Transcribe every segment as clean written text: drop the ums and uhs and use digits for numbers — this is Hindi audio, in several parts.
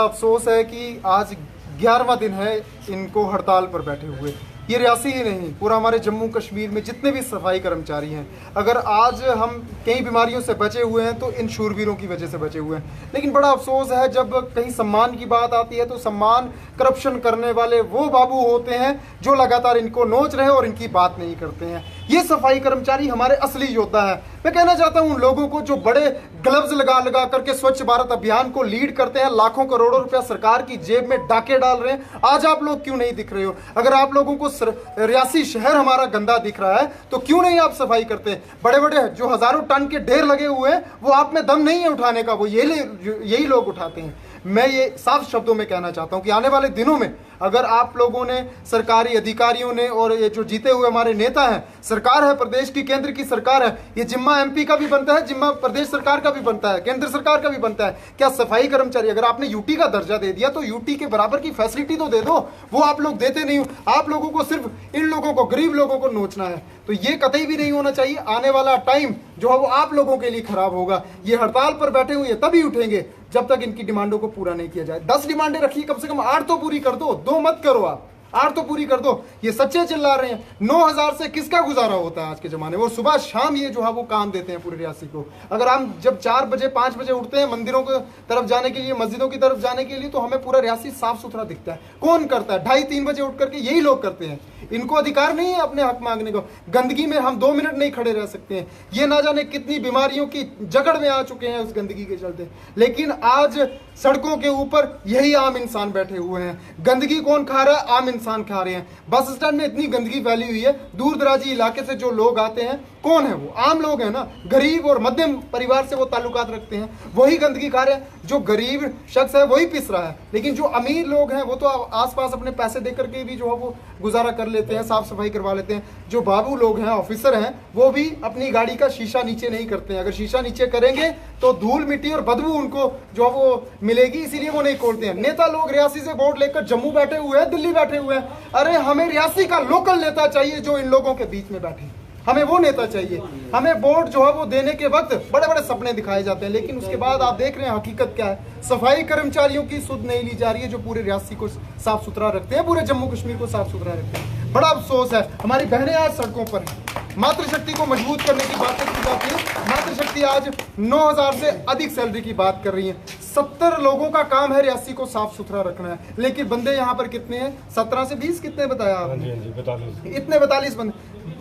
बड़ा अफसोस है कि आज 11वां दिन है इनको हड़ताल पर बैठे हुए। ये रियासी ही नहीं, पूरा हमारे जम्मू कश्मीर में जितने भी सफाई कर्मचारी हैं, अगर आज हम कई बीमारियों से बचे हुए हैं तो इन शूरवीरों की वजह से बचे हुए हैं। लेकिन बड़ा अफसोस है जब कहीं सम्मान की बात आती है तो सम्मान करप्शन करने वाले वो बाबू होते हैं जो लगातार इनको नोच रहे हैं और इनकी बात नहीं करते हैं। ये सफाई कर्मचारी हमारे असली योद्धा है। मैं कहना चाहता हूं उन लोगों को जो बड़े ग्लव्स लगा लगा करके स्वच्छ भारत अभियान को लीड करते हैं, लाखों करोड़ों रुपया सरकार की जेब में डाके डाल रहे हैं, आज आप लोग क्यों नहीं दिख रहे हो? अगर आप लोगों को रियासी शहर हमारा गंदा दिख रहा है तो क्यों नहीं आप सफाई करते? बड़े बड़े जो हजारों टन के ढेर लगे हुए हैं वो आप में दम नहीं है उठाने का, वो यही लोग उठाते हैं। मैं ये साफ शब्दों में कहना चाहता हूं कि आने वाले दिनों में अगर आप लोगों ने, सरकारी अधिकारियों ने और ये जो जीते हुए हमारे नेता हैं, सरकार है, प्रदेश की केंद्र की सरकार है, ये जिम्मा एमपी का भी बनता है, जिम्मा प्रदेश सरकार का भी बनता है, केंद्र सरकार का भी बनता है। क्या सफाई कर्मचारी, अगर आपने यूटी का दर्जा दे दिया तो यूटी के बराबर की फैसिलिटी तो दे दो। वो आप लोग देते नहीं हो। आप लोगों को सिर्फ इन लोगों को, गरीब लोगों को नोचना है, तो ये कतई भी नहीं होना चाहिए। आने वाला टाइम जो है वो आप लोगों के लिए खराब होगा। ये हड़ताल पर बैठे हुए तभी उठेंगे जब तक इनकी डिमांडों को पूरा नहीं किया जाए। 10 डिमांडें रखिए, कम से कम 8 तो पूरी कर दो, 2 मत करो आप, 8 तो पूरी कर दो। ये सच्चे चिल्ला रहे हैं। 9,000 से किसका गुजारा होता है आज के जमाने में? और सुबह शाम ये जो है वो काम देते हैं पूरे रियासी को। अगर हम जब 4 बजे 5 बजे उठते हैं मंदिरों की तरफ जाने के लिए, मस्जिदों की तरफ जाने के लिए, तो हमें पूरा रियासी साफ सुथरा दिखता है। कौन करता है? 2:30-3 बजे उठ करके यही लोग करते हैं। इनको अधिकार नहीं है अपने हक मांगने को। गंदगी में हम 2 मिनट नहीं खड़े रह सकते हैं। ये ना जाने कितनी बीमारियों की जकड़ में आ चुके हैं उस गंदगी के चलते। लेकिन आज सड़कों के ऊपर यही आम इंसान बैठे हुए हैं। गंदगी कौन खा रहा है? आम इंसान खा रहे हैं। बस स्टैंड में इतनी गंदगी फैली हुई है, दूर दराजी इलाके से जो लोग आते हैं, कौन है वो? आम लोग हैं ना, गरीब और मध्यम परिवार से वो ताल्लुकात रखते हैं, वही गंदगी खा रहे हैं। जो गरीब शख्स है वही पिस रहा है, लेकिन जो अमीर लोग हैं वो तो आसपास अपने पैसे दे करके भी जो है वो गुजारा कर लेते हैं, साफ सफाई करवा लेते हैं। जो बाबू लोग हैं, ऑफिसर हैं, वो भी अपनी गाड़ी का शीशा नीचे नहीं करते हैं। अगर शीशा नीचे करेंगे तो धूल मिट्टी और बदबू उनको जो वो मिलेगी, इसीलिए वो नहीं खोलते हैं। नेता लोग रियासी से वोट लेकर जम्मू बैठे हुए हैं, दिल्ली बैठे हुए हैं। अरे हमें रियासी का लोकल नेता चाहिए जो इन लोगों के बीच में बैठे। हमें वो नेता चाहिए। हमें वोट जो है वो देने के वक्त बड़े बड़े सपने दिखाए जाते हैं, लेकिन उसके बाद आप देख रहे हैं हकीकत क्या है। सफाई कर्मचारियों की सुध नहीं ली जा रही है जो पूरे रियासी को साफ सुथरा रखते हैं, पूरे जम्मू कश्मीर को साफ सुथरा रखते हैं। बड़ा अफसोस है। हमारी बहनें आज सड़कों पर हैं। मातृशक्ति को मजबूत करने की बात की जाती है। मातृशक्ति आज 9,000 से अधिक सैलरी की बात कर रही है। 70 लोगों का काम है रियासी को साफ सुथरा रखना है, लेकिन बंदे यहाँ पर कितने हैं? 17 से 20 कितने बताया आपने? इतने 42 बंदे,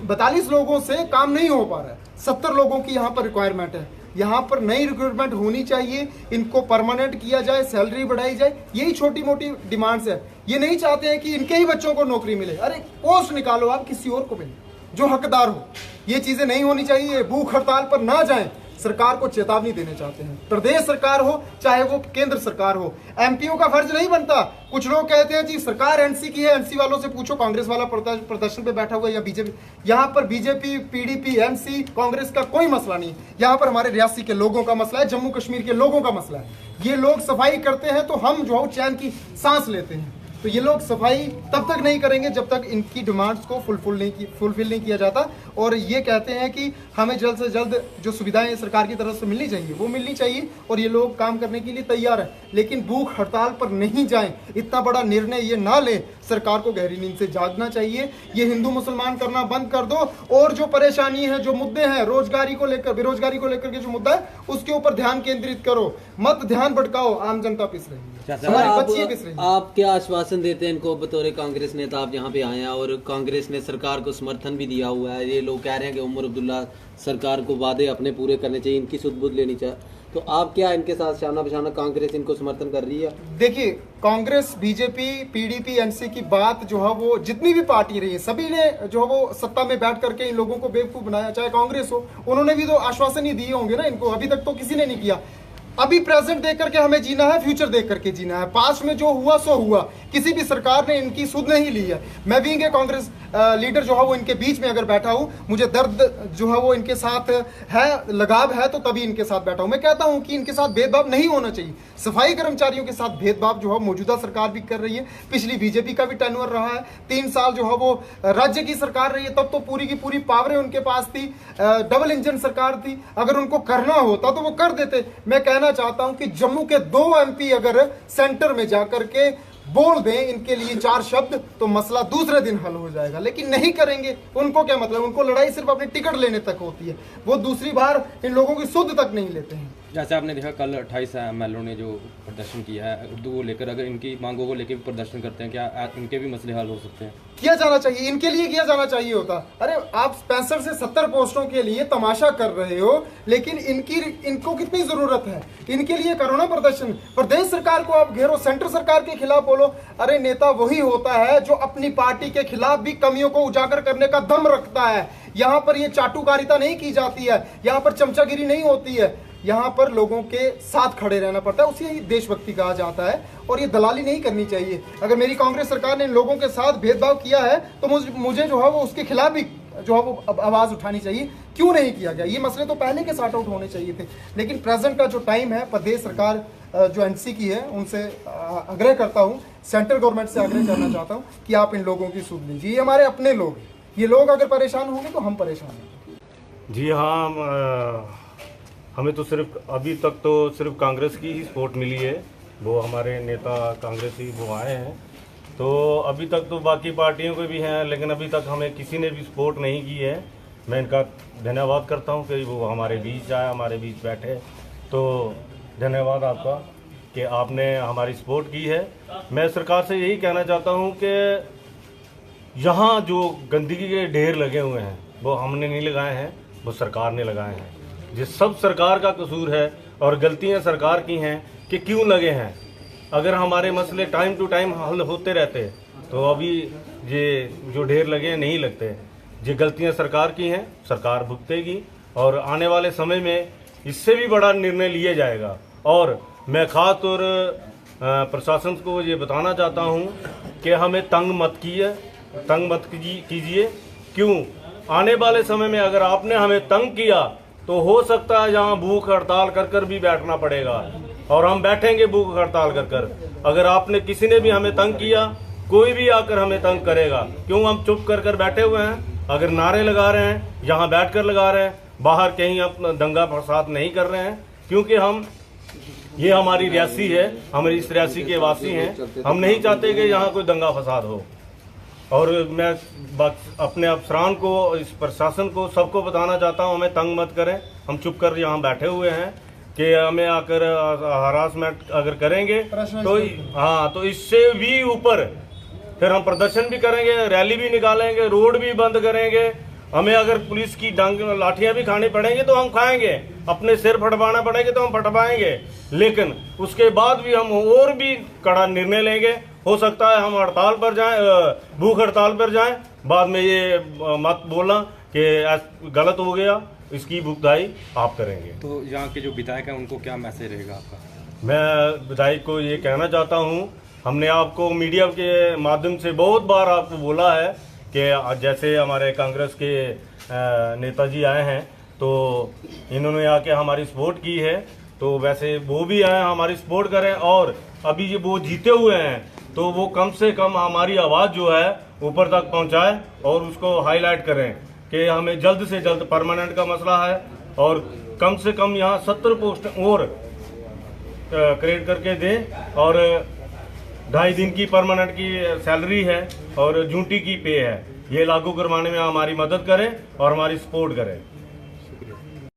42 लोगों से काम नहीं हो पा रहा है। 70 लोगों की यहाँ पर रिक्वायरमेंट है। यहाँ पर नई रिक्रूटमेंट होनी चाहिए, इनको परमानेंट किया जाए, सैलरी बढ़ाई जाए। यही छोटी मोटी डिमांड्स है। ये नहीं चाहते हैं कि इनके ही बच्चों को नौकरी मिले। अरे पोस्ट निकालो आप, किसी और को मिले जो हकदार हो। ये चीजें नहीं होनी चाहिए। भूख हड़ताल पर ना जाएं, सरकार को चेतावनी देने चाहते हैं। प्रदेश सरकार हो चाहे वो केंद्र सरकार हो, एमपीओ का फर्ज नहीं बनता। कुछ लोग कहते हैं जी सरकार एनसी की है, एनसी वालों से पूछो कांग्रेस वाला प्रदर्शन पे बैठा हुआ है या बीजेपी। यहाँ पर बीजेपी, पीडीपी, एनसी, कांग्रेस का कोई मसला नहीं। यहाँ पर हमारे रियासी के लोगों का मसला है, जम्मू कश्मीर के लोगों का मसला है। ये लोग सफाई करते हैं तो हम जो है चैन की सांस लेते हैं। तो ये लोग सफाई तब तक नहीं करेंगे जब तक इनकी डिमांड्स को फुलफिल नहीं किया जाता। और ये कहते हैं कि हमें जल्द से जल्द जो सुविधाएं सरकार की तरफ से मिलनी चाहिए वो मिलनी चाहिए, और ये लोग काम करने के लिए तैयार है। लेकिन भूख हड़ताल पर नहीं जाएं, इतना बड़ा निर्णय ये ना ले। सरकार को गहरी नींद से जागना चाहिए। ये हिंदू मुसलमान करना बंद कर दो, और जो परेशानी है, जो मुद्दे हैं, रोजगारी को लेकर, बेरोजगारी को लेकर के जो मुद्दा है, उसके ऊपर ध्यान केंद्रित करो, मत ध्यान भटकाओ। आम जनता पिस रही है, हमारे बच्चे पिस रही है। आप क्या आश्वासन देते हैं इनको? बतौर कांग्रेस नेता आप यहाँ पे आए हैं और कांग्रेस ने सरकार को समर्थन भी दिया हुआ है। ये लोग कह रहे हैं कि उमर अब्दुल्ला सरकार को वादे अपने पूरे करने चाहिए, इनकी सुध-बुध लेनी चाहिए। तो आप क्या इनके साथ शाना बशाना कांग्रेस इनको समर्थन कर रही है? देखिए, कांग्रेस, बीजेपी, पीडीपी, एनसी की बात जो है वो जितनी भी पार्टी रही है, सभी ने जो है वो सत्ता में बैठ करके इन लोगों को बेवकूफ बनाया। चाहे कांग्रेस हो, उन्होंने भी तो आश्वासन ही दिए होंगे ना इनको। अभी तक तो किसी ने नहीं किया। अभी प्रेजेंट देख करके हमें जीना है, फ्यूचर देख करके जीना है। पास्ट में जो हुआ सो हुआ, किसी भी सरकार ने इनकी सुध नहीं ली है। मैं भी इनके कांग्रेस लीडर जो है वो इनके बीच में अगर बैठा हूं, मुझे दर्द जो है वो इनके साथ है, लगाव है, तो तभी इनके साथ बैठा हूं। मैं कहता हूं कि इनके साथ भेदभाव नहीं होना चाहिए। सफाई कर्मचारियों के साथ भेदभाव जो है मौजूदा सरकार भी कर रही है। पिछली बीजेपी का भी टेन्योर रहा है, 3 साल जो है वो राज्य की सरकार रही है, तब तो पूरी की पूरी पावरें उनके पास थी, डबल इंजन सरकार थी। अगर उनको करना होता तो वो कर देते। मैं कहना चाहता हूं कि जम्मू के 2 MP अगर सेंटर में जाकर के बोल दें इनके लिए 4 शब्द तो मसला दूसरे दिन हल हो जाएगा, लेकिन नहीं करेंगे। उनको क्या मतलब, उनको लड़ाई सिर्फ अपने टिकट लेने तक होती है, वो दूसरी बार इन लोगों की सुध तक नहीं लेते हैं। जैसे आपने देखा कल 28 MLO ने जो प्रदर्शन किया है उर्दू को लेकर, अगर इनकी मांगों को लेकर भी प्रदर्शन करते हैं, क्या इनके भी मसले हल हो सकते हैं? किया जाना चाहिए, इनके लिए किया जाना चाहिए होता। अरे आप 65 से 70 पोस्टों के लिए तमाशा कर रहे हो, लेकिन इनको कितनी जरूरत है? इनके लिए करो ना प्रदर्शन। प्रदेश सरकार को आप घेरो, सेंटर सरकार के खिलाफ बोलो। अरे नेता वही होता है जो अपनी पार्टी के खिलाफ भी कमियों को उजागर करने का दम रखता है। यहाँ पर ये चाटुकारिता नहीं की जाती है, यहाँ पर चमचागिरी नहीं होती है, यहाँ पर लोगों के साथ खड़े रहना पड़ता है। उसी ही देशभक्ति कहा जाता है, और ये दलाली नहीं करनी चाहिए। अगर मेरी कांग्रेस सरकार ने इन लोगों के साथ भेदभाव किया है तो मुझे जो है वो उसके खिलाफ भी जो है वो आवाज उठानी चाहिए। क्यों नहीं किया गया? ये मसले तो पहले के सॉर्ट आउट होने चाहिए थे, लेकिन प्रेजेंट का जो टाइम है, प्रदेश सरकार जो NC की है उनसे आग्रह करता हूँ, सेंट्रल गवर्नमेंट से आग्रह करना चाहता हूँ कि आप इन लोगों की सुध लीजिए। ये हमारे अपने लोग हैं, ये लोग अगर परेशान होंगे तो हम परेशान हैं। जी हाँ, हमें तो सिर्फ अभी तक तो सिर्फ कांग्रेस की ही सपोर्ट मिली है। वो हमारे नेता कांग्रेसी वो आए हैं, तो अभी तक तो बाकी पार्टियों को भी हैं, लेकिन अभी तक हमें किसी ने भी सपोर्ट नहीं की है। मैं इनका धन्यवाद करता हूं कि वो हमारे बीच आए, हमारे बीच बैठे। तो धन्यवाद आपका कि आपने हमारी सपोर्ट की है। मैं सरकार से यही कहना चाहता हूं कि यहाँ जो गंदगी के ढेर लगे हुए हैं वो हमने नहीं लगाए हैं, वो सरकार ने लगाए हैं। ये सब सरकार का कसूर है और गलतियां सरकार की हैं कि क्यों लगे हैं। अगर हमारे मसले टाइम टू टाइम हल होते रहते तो अभी ये जो ढेर लगे हैं नहीं लगते। ये गलतियां सरकार की हैं, सरकार भुगतेगी, और आने वाले समय में इससे भी बड़ा निर्णय लिया जाएगा। और मैं खास तौर प्रशासन को ये बताना चाहता हूँ कि हमें तंग मत कीजिए। क्यों? आने वाले समय में अगर आपने हमें तंग किया तो हो सकता है यहाँ भूख हड़ताल कर भी बैठना पड़ेगा, और हम बैठेंगे भूख हड़ताल कर। अगर आपने किसी ने भी हमें तंग किया, कोई भी आकर हमें तंग करेगा, क्यों हम चुप कर बैठे हुए हैं? अगर नारे लगा रहे हैं, यहाँ बैठकर लगा रहे हैं, बाहर कहीं अपना दंगा फसाद नहीं कर रहे हैं, क्योंकि ये हमारी रियासी है, हमारी इस रियासी के वासी हैं। हम नहीं चाहते कि यहाँ कोई दंगा फसाद हो। और मैं अपने अफसरान को, इस प्रशासन को, सबको बताना चाहता हूँ, हमें तंग मत करें। हम चुप कर यहाँ बैठे हुए हैं कि हमें आकर हरासमेंट अगर करेंगे तो तो इससे भी ऊपर फिर हम प्रदर्शन भी करेंगे, रैली भी निकालेंगे, रोड भी बंद करेंगे। हमें अगर पुलिस की लाठियां भी खानी पड़ेंगे तो हम खाएंगे, अपने सिर फटवाना पड़ेगा तो हम फटवाएंगे, लेकिन उसके बाद भी हम और भी कड़ा निर्णय लेंगे। हो सकता है हम हड़ताल पर जाएं, भूख हड़ताल पर जाएं, बाद में ये मत बोलना कि गलत हो गया, इसकी भुगताई आप करेंगे। तो यहाँ के जो विधायक हैं उनको क्या मैसेज रहेगा आपका? मैं विधायक को ये कहना चाहता हूँ, हमने आपको मीडिया के माध्यम से बहुत बार आपको बोला है कि जैसे हमारे कांग्रेस के नेताजी आए हैं तो इन्होंने आके हमारी सपोर्ट की है, तो वैसे वो भी आए हमारी सपोर्ट करें। और अभी ये वो जीते हुए हैं तो वो कम से कम हमारी आवाज़ जो है ऊपर तक पहुंचाए और उसको हाईलाइट करें कि हमें जल्द से जल्द परमानेंट का मसला है, और कम से कम यहाँ 70 पोस्ट और क्रिएट करके दें, और 2.5 दिन की परमानेंट की सैलरी है और ड्यूटी की पे है, ये लागू करवाने में हमारी मदद करें और हमारी सपोर्ट करें।